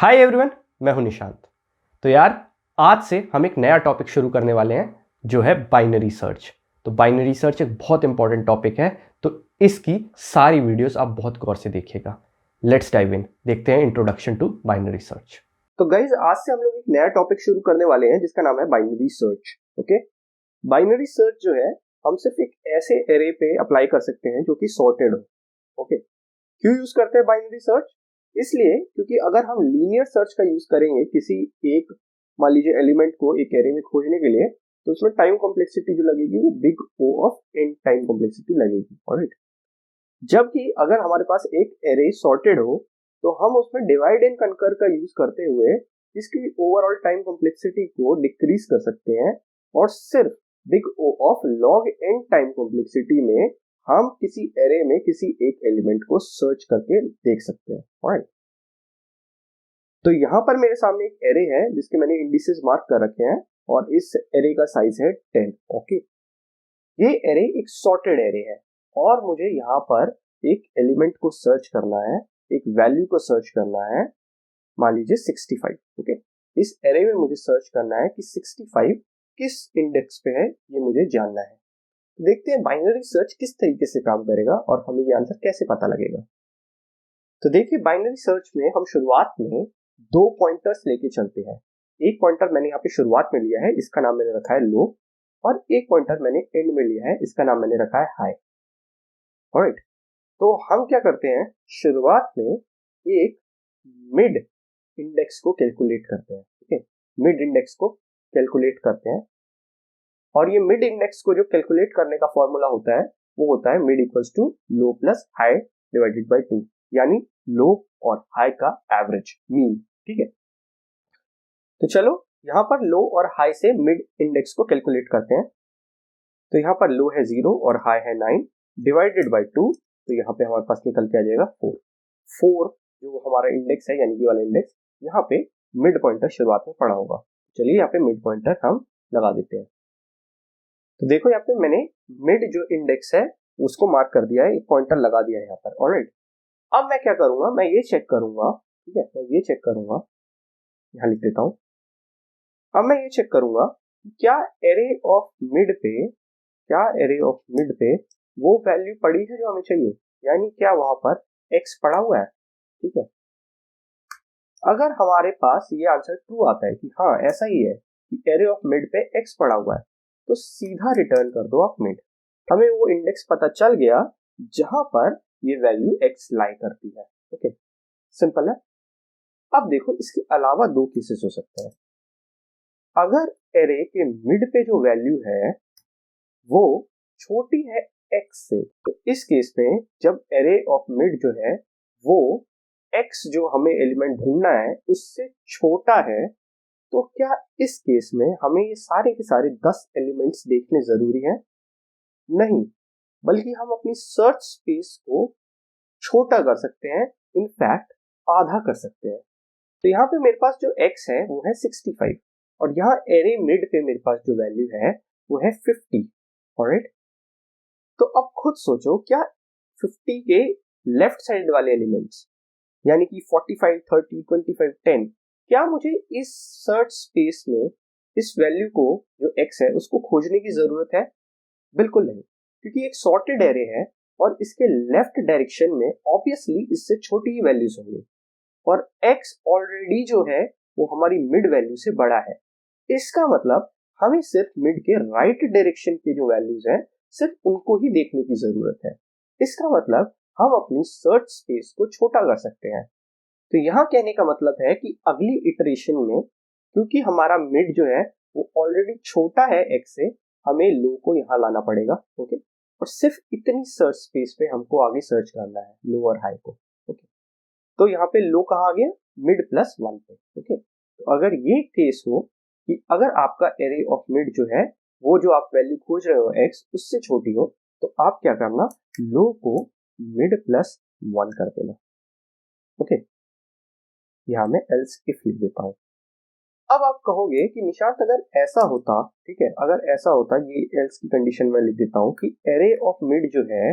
Hi everyone, मैं हूं निशांत। तो यार, आज से हम एक नया टॉपिक शुरू करने वाले हैं जो है बाइनरी सर्च। तो बाइनरी सर्च एक बहुत इंपॉर्टेंट टॉपिक है, तो इसकी सारी वीडियोस आप बहुत गौर से देखिएगा। लेट्स डाइव इन, देखते हैं इंट्रोडक्शन टू बाइनरी सर्च। तो गाइज, आज से हम लोग एक नया टॉपिक शुरू करने वाले हैं जिसका नाम है binary search. Okay, binary search जो है हम सिर्फ एक ऐसे एरे पे अप्लाई कर सकते हैं जो कि सॉर्टेड हो। ओके, क्यों यूज करते हैं बाइनरी सर्च? इसलिए क्योंकि अगर हम लीनियर सर्च का यूज करेंगे किसी एक, मान लीजिए, एलिमेंट को एक एरे में खोजने के लिए, तो उसमें टाइम कॉम्प्लेक्सिटी जो लगेगी वो big O of n time complexity लगेगी। ऑलराइट, जबकि अगर हमारे पास एक एरे सॉर्टेड हो तो हम उसमें डिवाइड एंड कनकर का यूज करते हुए इसकी ओवरऑल टाइम कॉम्प्लेक्सिटी को डिक्रीज कर सकते हैं और सिर्फ big O of log n time complexity में हम किसी एरे में किसी एक एलिमेंट को सर्च करके देख सकते हैं। राइट, तो यहां पर मेरे सामने एक एरे है जिसके मैंने इंडिसेस मार्क कर रखे हैं और इस एरे का साइज है 10। ओके, ये एरे एक सॉर्टेड एरे है और मुझे यहां पर एक एलिमेंट को सर्च करना है, एक वैल्यू को सर्च करना है, मान लीजिए 65। ओके, इस एरे में मुझे सर्च करना है कि 65 किस इंडेक्स पे है, ये मुझे जानना है। देखते हैं बाइनरी सर्च किस तरीके से काम करेगा और हमें ये आंसर कैसे पता लगेगा। तो देखिए, बाइनरी सर्च में हम शुरुआत में दो पॉइंटर्स लेके चलते हैं। एक पॉइंटर मैंने यहाँ पे शुरुआत में लिया है, इसका नाम मैंने रखा है लो, और एक पॉइंटर मैंने एंड में लिया है, इसका नाम मैंने रखा है हाई। ऑलराइट, तो हम क्या करते हैं, शुरुआत में एक मिड इंडेक्स को कैलकुलेट करते हैं। ठीक है, मिड इंडेक्स को कैलकुलेट करते हैं और ये मिड इंडेक्स को जो कैलकुलेट करने का फॉर्मूला होता है वो होता है mid equals to low plus high divided by 2, यानी लो और हाई का एवरेज, मीन। ठीक है, तो चलो यहां पर लो और हाई से मिड इंडेक्स को कैलकुलेट करते हैं। तो यहां पर लो है 0 और हाई है 9 डिवाइडेड बाय 2, तो यहां पे हमारे पास निकल के आ जाएगा 4। 4 जो हमारा इंडेक्स है, यानी कि वाला इंडेक्स, यहाँ पे मिड पॉइंटर शुरुआत में पड़ा होगा। चलिए यहाँ पे मिड पॉइंटर हम लगा देते हैं। तो देखो यहाँ पे मैंने मिड जो इंडेक्स है उसको मार्क कर दिया है, एक पॉइंटर लगा दिया है यहाँ पर। ऑलराइट, अब मैं क्या करूंगा, मैं ये चेक करूंगा, ठीक है, मैं ये चेक करूंगा, यहाँ लिख देता हूं। अब मैं ये चेक करूंगा क्या एरे ऑफ मिड पे, क्या एरे ऑफ मिड पे वो वैल्यू पड़ी है जो हमें चाहिए, यानी क्या वहां पर x पड़ा हुआ है। ठीक है, अगर हमारे पास ये आंसर ट्रू आता है कि हाँ ऐसा ही है कि एरे ऑफ मिड पे x पड़ा हुआ है, तो सीधा रिटर्न कर दो आप मिड। हमें वो इंडेक्स पता चल गया जहां पर ये वैल्यू x लाई करती है। ओके, सिंपल है। अब देखो, इसके अलावा दो केसेस हो सकते हैं। अगर एरे के मिड पे जो वैल्यू है वो छोटी है x से, तो इस केस में जब एरे ऑफ मिड जो है वो x जो हमें एलिमेंट ढूंढना है उससे छोटा है, तो क्या इस केस में हमें ये सारे के सारे 10 एलिमेंट्स देखने जरूरी है? नहीं, बल्कि हम अपनी सर्च स्पेस को छोटा कर सकते हैं, इनफैक्ट आधा कर सकते हैं। तो यहाँ पे मेरे पास जो x है वो है 65 और यहाँ एरे मिड पे मेरे पास जो वैल्यू है वो है 50। ऑलराइट, तो अब खुद सोचो, क्या 50 के लेफ्ट साइड वाले एलिमेंट्स, यानी कि 45, 30, 25, 10, क्या मुझे इस सर्च स्पेस में इस वैल्यू को जो x है उसको खोजने की जरूरत है? बिल्कुल नहीं, क्योंकि एक सॉर्टेड एरे है और इसके लेफ्ट डायरेक्शन में ऑब्वियसली इससे छोटी ही वैल्यूज होंगी और x ऑलरेडी जो है वो हमारी मिड वैल्यू से बड़ा है। इसका मतलब हमें सिर्फ मिड के राइट डायरेक्शन के जो वैल्यूज हैं सिर्फ उनको ही देखने की जरूरत है। इसका मतलब हम अपनी सर्च स्पेस को छोटा कर सकते हैं। तो यहाँ कहने का मतलब है कि अगली इटरेशन में, क्योंकि हमारा मिड जो है वो ऑलरेडी छोटा है x से, हमें लो को यहाँ लाना पड़ेगा। ओके, और सिर्फ इतनी सर्च स्पेस पे हमको आगे सर्च करना है, लो और हाई को। ओके, तो यहाँ पे लो कहाँ आ गया, मिड प्लस 1 पे। ओके, तो अगर ये केस हो कि अगर आपका एरे ऑफ मिड जो है वो जो आप वैल्यू खोज रहे हो x उससे छोटी हो, तो आप क्या करना, लो को मिड प्लस 1 कर देना। ओके, यहां मैं एल्स इफ लिख देता हूं। अब आप कहोगे कि निशांत अगर ऐसा होता, ठीक है, अगर ऐसा होता, ये एल्स की कंडीशन में लिख देता हूं कि एरे ऑफ मिड जो है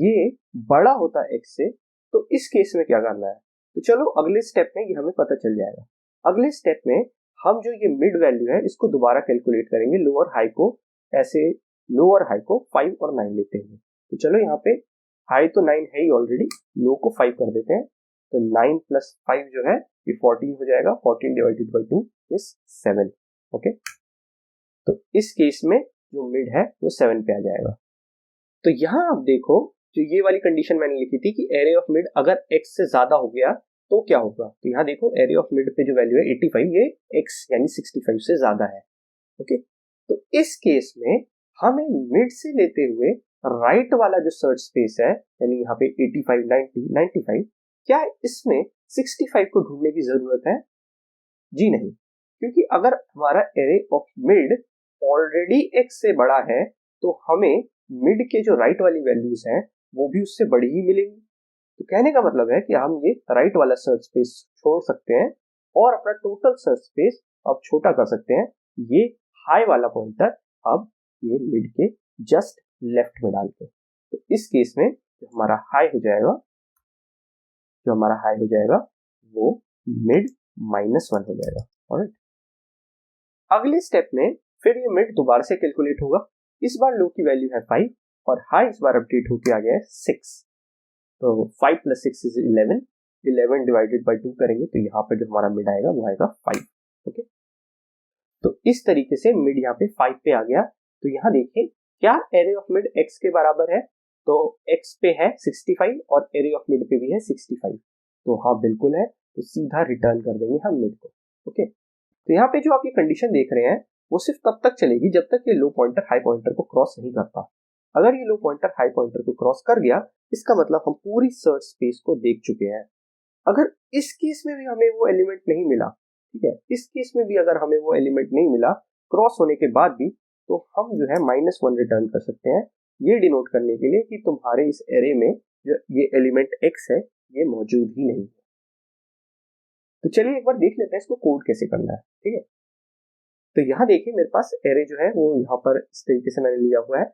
ये बड़ा होता x से, तो इस केस में क्या करना है? तो चलो अगले स्टेप में ये हमें पता चल जाएगा। अगले स्टेप में हम जो ये मिड वैल्यू है इसको दोबारा कैलकुलेट करेंगे, लोअर हाई को ऐसे, लोअर हाई को 5 और 9 लेते हैं। तो चलो यहाँ पे हाई तो 9 है ही ऑलरेडी, लो को 5 कर देते हैं। तो 9 प्लस 5 जो है ये 14 हो जाएगा, 14 डिवाइडेड बाई 2 इज 7। ओके, तो इस केस में जो मिड है वो 7 पे आ जाएगा। तो यहाँ आप देखो, जो ये वाली कंडीशन मैंने लिखी थी कि एरे ऑफ मिड अगर x से ज्यादा हो गया तो क्या होगा, तो यहाँ देखो एरे ऑफ मिड पे जो वैल्यू है 85, ये x यानी 65 से ज्यादा है। ओके, तो इस केस में हमें मिड से लेते हुए राइट वाला जो सर्च स्पेस है, यानी यहाँ पे 85, 90, 95, क्या इसमें 65 को ढूंढने की जरूरत है? जी नहीं, क्योंकि अगर हमारा array of mid already x से बड़ा है तो हमें मिड के जो राइट वाली वैल्यूज हैं वो भी उससे बड़ी ही मिलेंगी। तो कहने का मतलब है कि हम ये राइट वाला सर्च स्पेस छोड़ सकते हैं और अपना टोटल सर्च स्पेस अब छोटा कर सकते हैं। ये हाई वाला पॉइंटर अब ये मिड के जस्ट लेफ्ट में डाल के, तो इस केस में जो हमारा हाई हो जाएगा, वो मिड -1 हो जाएगा। ऑलराइट, अगले स्टेप में फिर ये मिड दोबारा से कैलकुलेट होगा। इस बार लो की वैल्यू है 5 और हाई इस बार अपडेट होके आ गया है 6। तो 5 + 6 इज 11, 11 डिवाइडेड बाई 2 करेंगे तो यहाँ पे जो हमारा मिड आएगा वो आएगा 5। ओके, तो इस तरीके से मिड यहाँ पे 5 पे आ गया। तो यहाँ देखिए, क्या एरे ऑफ मिड x के बराबर है? तो x पे है 65 और एरे ऑफ मिड पे भी है 65, तो हाँ बिल्कुल है, तो सीधा रिटर्न कर देंगे हम मिड को। ओके, तो यहाँ पे जो आप ये कंडीशन देख रहे हैं वो सिर्फ तब तक चलेगी जब तक ये लो पॉइंटर हाई पॉइंटर को क्रॉस नहीं करता। अगर ये लो पॉइंटर हाई पॉइंटर को क्रॉस कर गया, इसका मतलब हम पूरी सर्च स्पेस को देख चुके हैं। अगर इस केस में भी हमें वो एलिमेंट नहीं मिला, ठीक है, इस केस में भी अगर हमें वो एलिमेंट नहीं मिला क्रॉस होने के बाद भी, तो हम जो है -1 रिटर्न कर सकते हैं, ये डिनोट करने के लिए कि तुम्हारे इस एरे में जो ये एलिमेंट x है ये मौजूद ही नहीं है। तो चलिए एक बार देख लेते हैं इसको कोड कैसे करना है। ठीक है, तो यहाँ देखिए मेरे पास एरे जो है वो यहाँ पर इस तरीके से मैंने लिया हुआ है।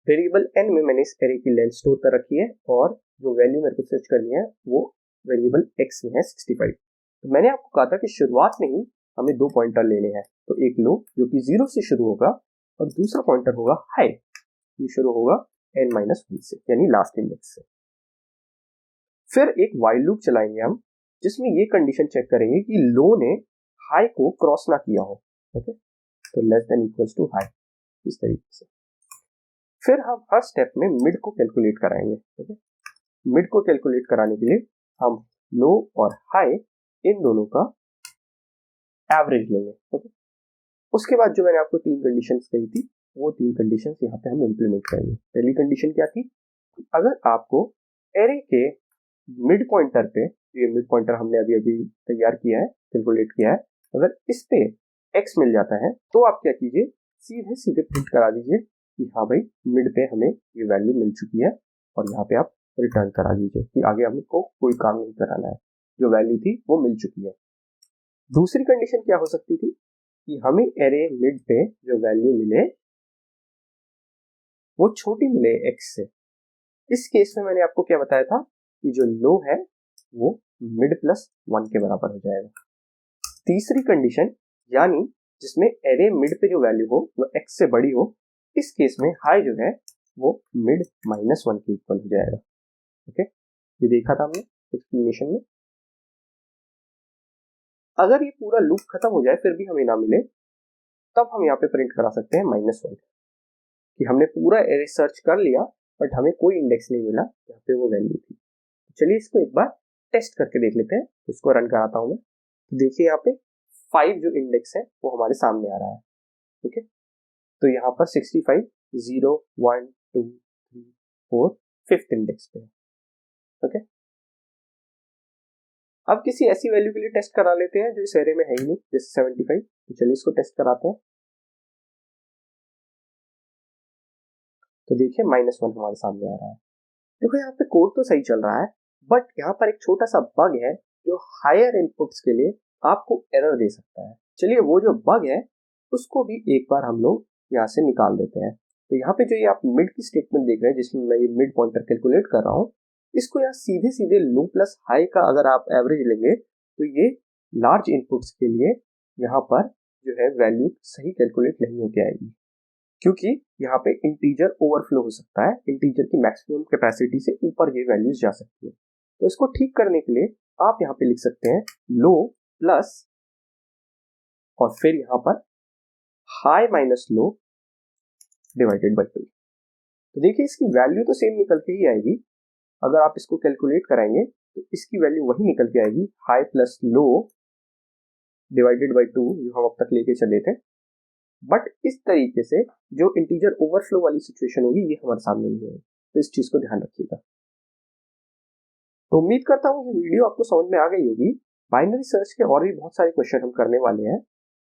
वेरिएबल n में मैंने इस एरे की लेंथ स्टोर कर रखी है और जो वैल्यू मेरे को सर्च करनी है वो वेरिएबल x में है 65। तो मैंने आपको कहा था कि शुरुआत में ही हमें 2 पॉइंटर लेने हैं, तो एक लो जो कि 0 से शुरू होगा और दूसरा पॉइंटर होगा हाई, ये शुरू होगा n-1 से, यानी लास्ट इंडेक्स से। फिर एक व्हाइल लूप चलाएंगे हम, जिसमें ये कंडीशन चेक करेंगे कि लो ने हाई को क्रॉस ना किया हो। ओके, तो less than equals to high, इस तरीके से। फिर हम हर स्टेप में मिड को कैलकुलेट कराएंगे। ओके, मिड को कैलकुलेट कराने के लिए हम लो और हाई इन दोनों का एवरेज लेंगे। ओके, उसके बाद जो मैंने आपको 3 कंडीशंस कही थी वो 3 कंडीशंस यहाँ पे हम इंप्लीमेंट करेंगे। पहली कंडीशन क्या थी, अगर आपको एरे के मिड पॉइंटर पे, ये मिड पॉइंटर हमने अभी अभी तैयार किया है, कैलकुलेट किया है, अगर इस पे x मिल जाता है तो आप क्या कीजिए, सीधे सीधे प्रिंट करा दीजिए कि हाँ भाई मिड पे हमें ये वैल्यू मिल चुकी है, और यहाँ पे आप रिटर्न करा दीजिए कि आगे हमको कोई काम नहीं कराना है, जो वैल्यू थी वो मिल चुकी है। दूसरी कंडीशन क्या हो सकती थी कि हमें एरे मिड पे जो वैल्यू मिले वो छोटी मिले x से। इस केस में मैंने आपको क्या बताया था कि जो लो है वो मिड +1 के बराबर हो जाएगा। तीसरी कंडीशन, यानी जिसमें एरे मिड पे जो वैल्यू हो वो x से बड़ी हो, इस केस में हाई जो है वो मिड -1 के इक्वल हो जाएगा। ओके, ये देखा था हमने एक्सप्लेनेशन में। अगर ये पूरा लूप खत्म हो जाए फिर भी हमें ना मिले, तब हम यहाँ पे प्रिंट करा सकते हैं -1 कि हमने पूरा एरे सर्च कर लिया बट हमें कोई इंडेक्स नहीं मिला जहाँ पे वो वैल्यू थी। चलिए इसको एक बार टेस्ट करके देख लेते हैं, इसको रन कराता हूं मैं। तो देखिए यहाँ पे 5 जो इंडेक्स है वो हमारे सामने आ रहा है। ठीक है, तो यहाँ पर 65 0 1 2 3 4 5th इंडेक्स पे है। ओके, अब किसी ऐसी वैल्यू के लिए टेस्ट करा लेते हैं जो इस एरे में है ही नहीं, जैसे 75। तो चलिए इसको टेस्ट कराते हैं। तो देखिए -1 हमारे सामने आ रहा है। देखो यहाँ पे कोड तो सही चल रहा है, बट यहाँ पर एक छोटा सा बग है जो हायर इनपुट्स के लिए आपको एरर दे सकता है। चलिए वो जो बग है उसको भी एक बार हम लोग यहाँ से निकाल देते हैं। तो यहाँ पे जो ये आप मिड की स्टेटमेंट देख रहे हैं जिसमें मैं ये मिड पॉइंटर कैलकुलेट कर रहा हूँ, इसको यहाँ सीधे सीधे लो प्लस हाई का अगर आप एवरेज लेंगे तो ये लार्ज इनपुट्स के लिए यहाँ पर जो है वैल्यू सही कैलकुलेट नहीं होके आएगी, क्योंकि यहाँ पे इंटीजर ओवरफ्लो हो सकता है, इंटीजर की मैक्सिमम कैपेसिटी से ऊपर ये वैल्यूज जा सकती है। तो इसको ठीक करने के लिए आप यहाँ पे लिख सकते हैं लो प्लस और फिर यहाँ पर high minus low divided by 2। तो देखिए इसकी वैल्यू तो सेम निकल के ही आएगी। अगर आप इसको कैलकुलेट कराएंगे तो इसकी वैल्यू वही निकल के आएगी, high plus low divided by 2 जो हम अब तक लेके चले थे। बट इस तरीके से जो इंटीजर ओवरफ्लो वाली सिचुएशन होगी ये हमारे सामने नहीं है, तो इस चीज को ध्यान रखिएगा। तो उम्मीद करता हूँ ये वीडियो आपको समझ में आ गई होगी। बाइनरी सर्च के और भी बहुत सारे क्वेश्चन हम करने वाले हैं।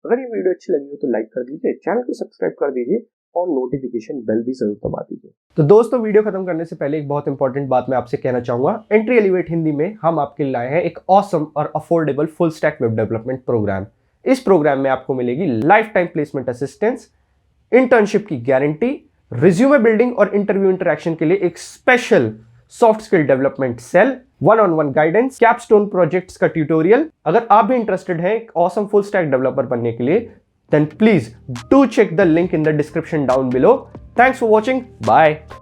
अगर ये वीडियो अच्छी लगी हो तो लाइक कर दीजिए, चैनल को सब्सक्राइब कर दीजिए और नोटिफिकेशन बेल भी जरूर दबा दीजिए। तो दोस्तों वीडियो खत्म करने से पहले एक बहुत इंपॉर्टेंट बात मैं आपसे कहना चाहूंगा। एंट्री एलिवेट हिंदी में हम आपके लिए लाए हैं एक ऑसम और affordable full stack web development program. इस प्रोग्राम में आपको मिलेगी lifetime placement assistance, internship की गारंटी, रिज्यूमे बिल्डिंग और इंटरव्यू इंटरेक्शन के लिए एक special soft skill development cell, 1-on-1 guidance, capstone projects का ट्यूटोरियल। अगर आप भी इंटरेस्टेड हैं एक ऑसम फुल स्टैक डेवलपर बनने के लिए, then please do check the link in the description down below. Thanks for watching. Bye.